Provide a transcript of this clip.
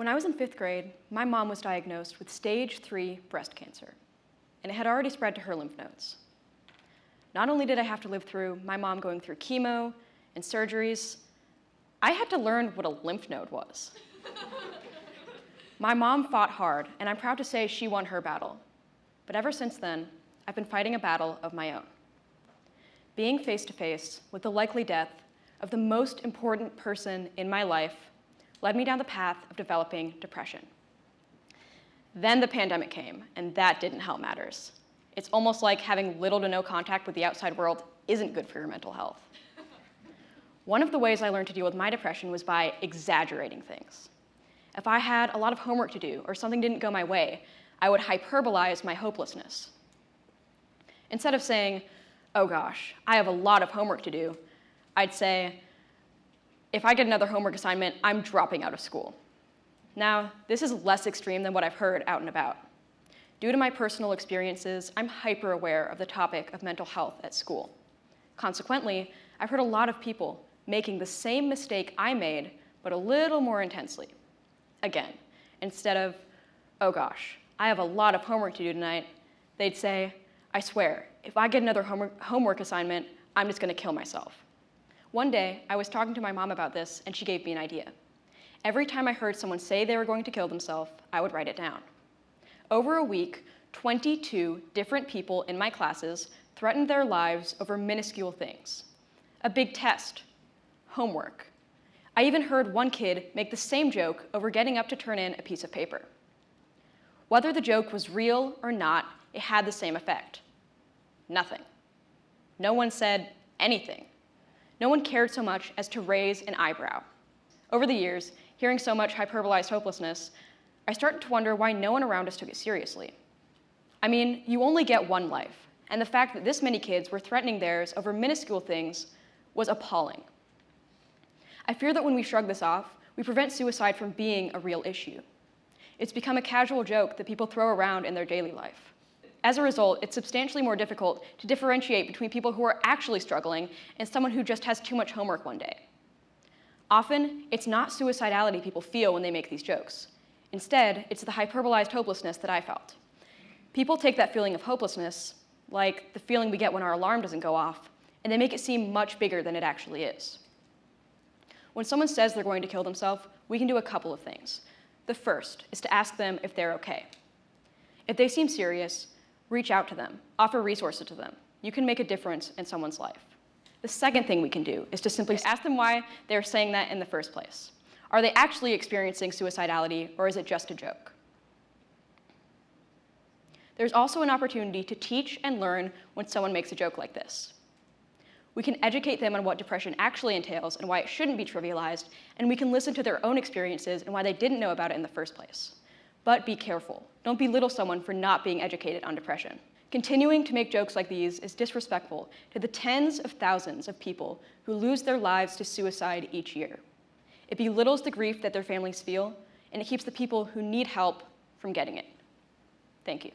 When I was in 5th grade, my mom was diagnosed with stage 3 breast cancer, and it had already spread to her lymph nodes. Not only did I have to live through my mom going through chemo and surgeries, I had to learn what a lymph node was. My mom fought hard, and I'm proud to say she won her battle. But ever since then, I've been fighting a battle of my own. Being face to face with the likely death of the most important person in my life led me down the path of developing depression. Then the pandemic came, and that didn't help matters. It's almost like having little to no contact with the outside world isn't good for your mental health. One of the ways I learned to deal with my depression was by exaggerating things. If I had a lot of homework to do or something didn't go my way, I would hyperbolize my hopelessness. Instead of saying, "Oh gosh, I have a lot of homework to do," I'd say, "If I get another homework assignment, I'm dropping out of school." Now, this is less extreme than what I've heard out and about. Due to my personal experiences, I'm hyper aware of the topic of mental health at school. Consequently, I've heard a lot of people making the same mistake I made, but a little more intensely. Again, instead of, "Oh gosh, I have a lot of homework to do tonight," they'd say, "I swear, if I get another homework assignment, I'm just gonna kill myself." One day, I was talking to my mom about this, and she gave me an idea. Every time I heard someone say they were going to kill themselves, I would write it down. Over a week, 22 different people in my classes threatened their lives over minuscule things. A big test, homework. I even heard one kid make the same joke over getting up to turn in a piece of paper. Whether the joke was real or not, it had the same effect. Nothing. No one said anything. No one cared so much as to raise an eyebrow. Over the years, hearing so much hyperbolized hopelessness, I started to wonder why no one around us took it seriously. I mean, you only get one life, and the fact that this many kids were threatening theirs over minuscule things was appalling. I fear that when we shrug this off, we prevent suicide from being a real issue. It's become a casual joke that people throw around in their daily life. As a result, it's substantially more difficult to differentiate between people who are actually struggling and someone who just has too much homework one day. Often, it's not suicidality people feel when they make these jokes. Instead, it's the hyperbolized hopelessness that I felt. People take that feeling of hopelessness, like the feeling we get when our alarm doesn't go off, and they make it seem much bigger than it actually is. When someone says they're going to kill themselves, we can do a couple of things. The first is to ask them if they're okay. If they seem serious, reach out to them, offer resources to them. You can make a difference in someone's life. The second thing we can do is to simply ask them why they're saying that in the first place. Are they actually experiencing suicidality, or is it just a joke? There's also an opportunity to teach and learn when someone makes a joke like this. We can educate them on what depression actually entails and why it shouldn't be trivialized, and we can listen to their own experiences and why they didn't know about it in the first place. But be careful. Don't belittle someone for not being educated on depression. Continuing to make jokes like these is disrespectful to the tens of thousands of people who lose their lives to suicide each year. It belittles the grief that their families feel, and it keeps the people who need help from getting it. Thank you.